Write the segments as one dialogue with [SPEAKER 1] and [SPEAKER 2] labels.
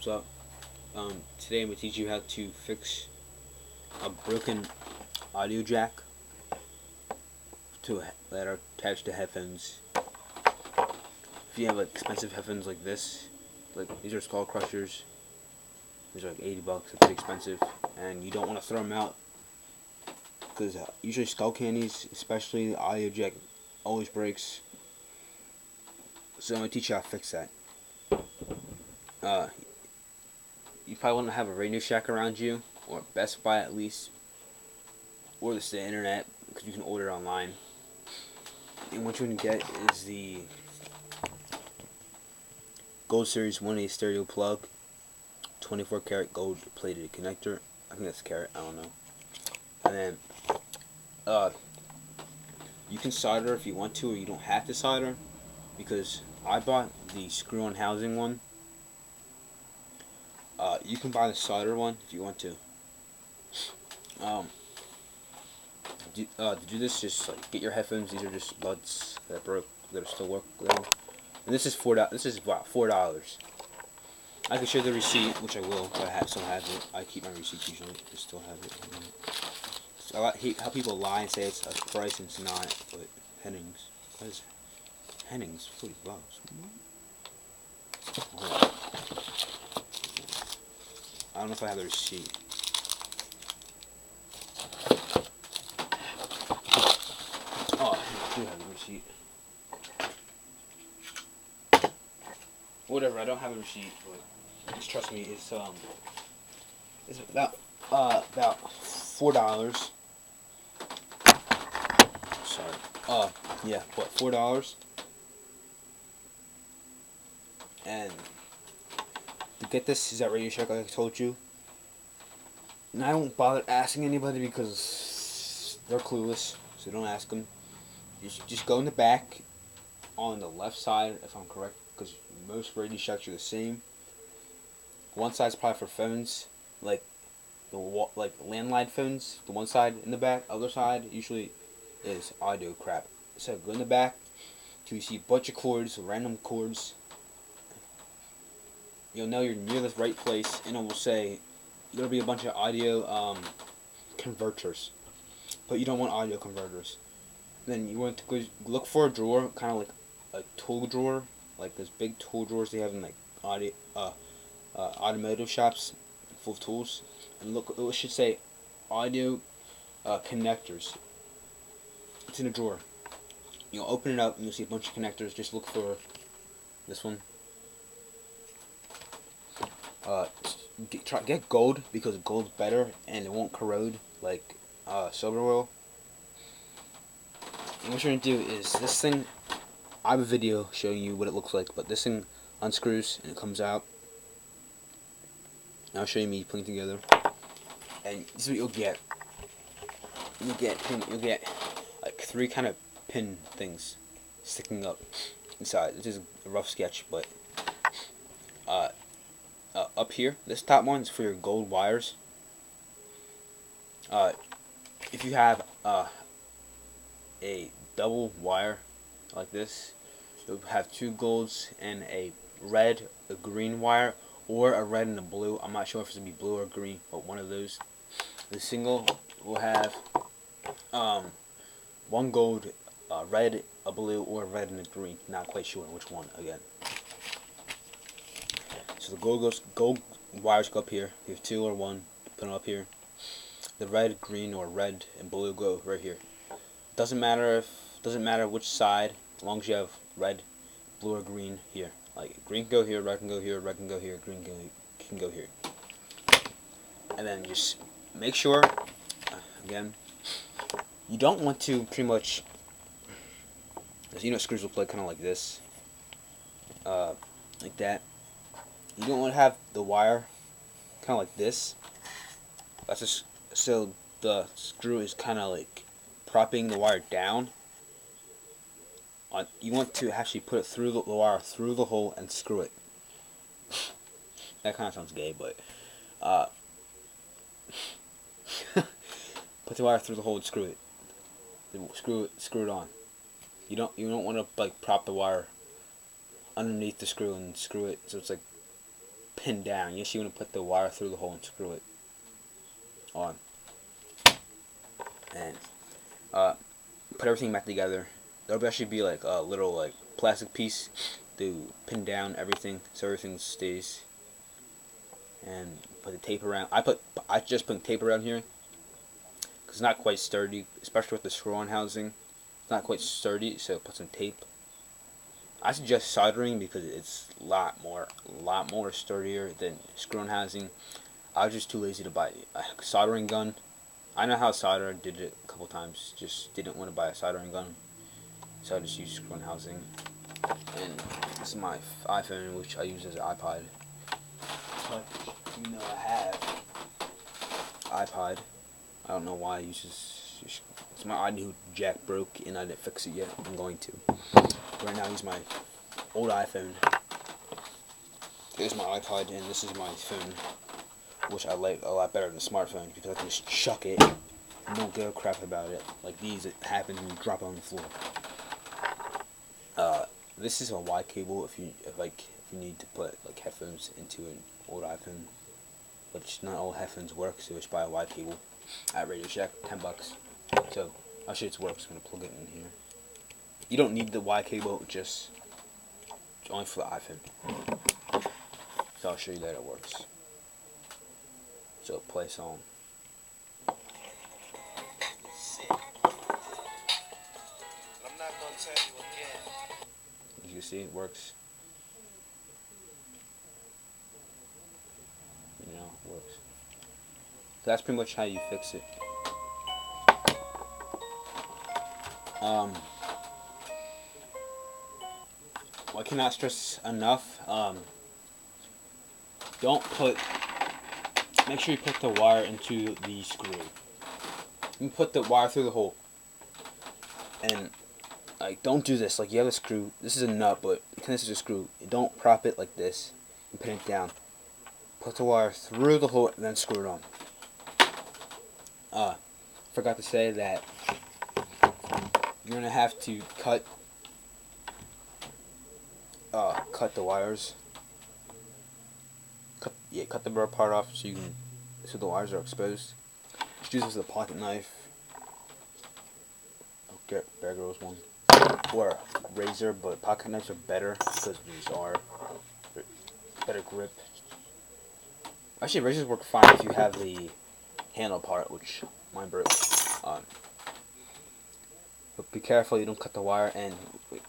[SPEAKER 1] What's up? Today I'm going to teach you how to fix a broken audio jack that are attached to headphones. If you have like expensive headphones like this, like these are skull crushers, these are like $80, they're pretty expensive, and you don't want to throw them out because usually skull candies, especially the audio jack, always breaks. So I'm going to teach you how to fix that. You probably want to have a Radio Shack around you, or Best Buy at least, or the internet, because you can order it online. And what you're going to get is the Gold Series 1A stereo plug, 24 karat gold plated connector. I think that's carat, I don't know. And then you can solder if you want to, or you don't have to solder, because I bought the screw-on housing one. You can buy the solder one if you want to. To do this, just like get your headphones. These are just buds that broke, that are still working. And this is $4. This is about $4. I can show the receipt, which I will. I still have it. I keep my receipts usually. I still have it. So I hate how people lie and say it's a price and it's not. But Hennings, what is Hennings? $40. I don't know if I have the receipt. Oh, I do have the receipt. Whatever, I don't have a receipt, but just trust me, it's about $4. Sorry. Yeah, what, $4? And to get this is at Radio Shack, like I told you. And I don't bother asking anybody because they're clueless, so don't ask them. Just go in the back on the left side, if I'm correct, because most Radio Shacks are the same. One side's probably for phones, like landline phones. The one side in the back, other side usually is audio crap. So go in the back till you see a bunch of cords, random cords. You'll know you're near the right place, and it will say there'll be a bunch of audio converters, but you don't want audio converters. Then you want to go look for a drawer, kind of like a tool drawer, like those big tool drawers they have in like automotive shops, full of tools. And look, it should say audio connectors. It's in a drawer. You'll open it up and you'll see a bunch of connectors. Just look for this one. Get gold, because gold's better and it won't corrode like silver will. And what you're going to do is this thing, I have a video showing you what it looks like, but this thing unscrews and it comes out. And I'll show you me putting it together. And this is what you'll get. You'll get like 3 kind of pin things sticking up inside. This is a rough sketch, but up here, this top one is for your gold wires. If you have a double wire like this, you'll have 2 golds and a red, a green wire, or a red and a blue. I'm not sure if it's gonna be blue or green, but one of those. The single will have 1 gold, red, a blue, or a red and a green. Not quite sure which one again. So the gold wires go up here. You have 2 or 1, put them up here. The red, green, or red and blue go right here. Doesn't matter which side, as long as you have red, blue, or green here. Like green can go here, red can go here, red can go here, green can go here. And then just make sure, again, you don't want to pretty much, you know, screws will play kind of like this, like that. You don't want to have the wire kind of like this. That's just so the screw is kind of like propping the wire down. You want to actually put it through the wire, through the hole, and screw it. That kind of sounds gay, but put the wire through the hole and screw it. Screw it on. You don't want to like prop the wire underneath the screw and screw it so it's like pinned down. You actually want to put the wire through the hole and screw it on. And put everything back together. There'll actually be like a little like plastic piece to pin down everything so everything stays. And put the tape around. I just put tape around here because it's not quite sturdy, especially with the screw-on housing. It's not quite sturdy, so put some tape. I suggest soldering because it's a lot more sturdier than screw-on housing. I was just too lazy to buy a soldering gun. I know how to solder, did it a couple times, just didn't want to buy a soldering gun, so I just used screw-on housing. And this is my iPhone, which I use as an iPod. But even though I have iPod, I don't know why I use this. It's my audio jack broke and I didn't fix it yet. I'm going to. Right now I use my old iPhone. Here's my iPod and this is my phone, which I like a lot better than the smartphone because I can just chuck it and don't give a crap about it. Like these, it happens when you drop it on the floor. This is a Y cable if you need to put like headphones into an old iPhone, which not all headphones work, so just buy a Y cable at Radio Shack, $10. So I'll show you it works. I'm gonna plug it in here. You don't need the Y cable, just only for the iPhone. So I'll show you that it works. So play song. As you can see, it works. You know, it works. So that's pretty much how you fix it. I cannot stress enough. Make sure you put the wire into the screw. You put the wire through the hole. And like, don't do this. Like, you have a screw. This is a nut, but this is a screw. Don't prop it like this and pin it down. Put the wire through the hole and then screw it on. Forgot to say that you're gonna have to cut the wires. Cut the rubber part off so the wires are exposed. Just use this as a pocket knife. Get Bear Grylls one. Or a razor, but pocket knives are better because these are better grip. Actually, razors work fine if you have the handle part, which mine broke. But be careful you don't cut the wire. And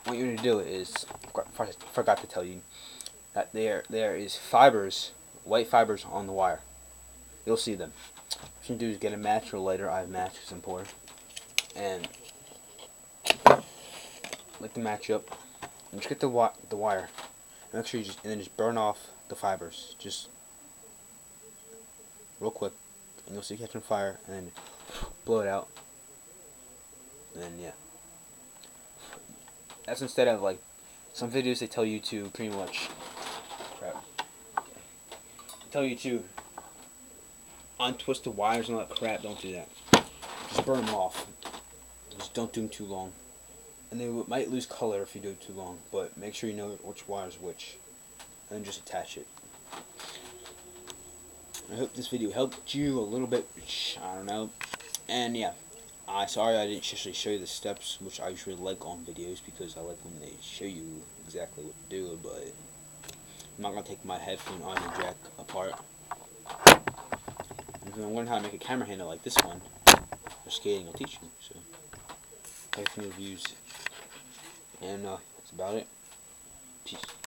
[SPEAKER 1] what you're going to do is, forgot to tell you that there is fibers, white fibers on the wire. You'll see them. What you can do is get a match or lighter. I have matches and pour, and light the match up, and just get the wire. Make sure you just burn off the fibers, just real quick, and you'll see it catching fire, and then blow it out. And then yeah, that's instead of like some videos they tell you to pretty much tell you to untwist the wires and all that crap. Don't do that. Just burn them off. Just don't do them too long. And they might lose color if you do it too long, but make sure you know which wire is which, and then just attach it. I hope this video helped you a little bit, which I don't know. And yeah, sorry I didn't actually show you the steps, which I usually like on videos because I like when they show you exactly what to do, but I'm not going to take my headphone audio jack apart. If you want to learn how to make a camera handle like this one, for skating, I'll teach you. So, everything reviews. And that's about it. Peace.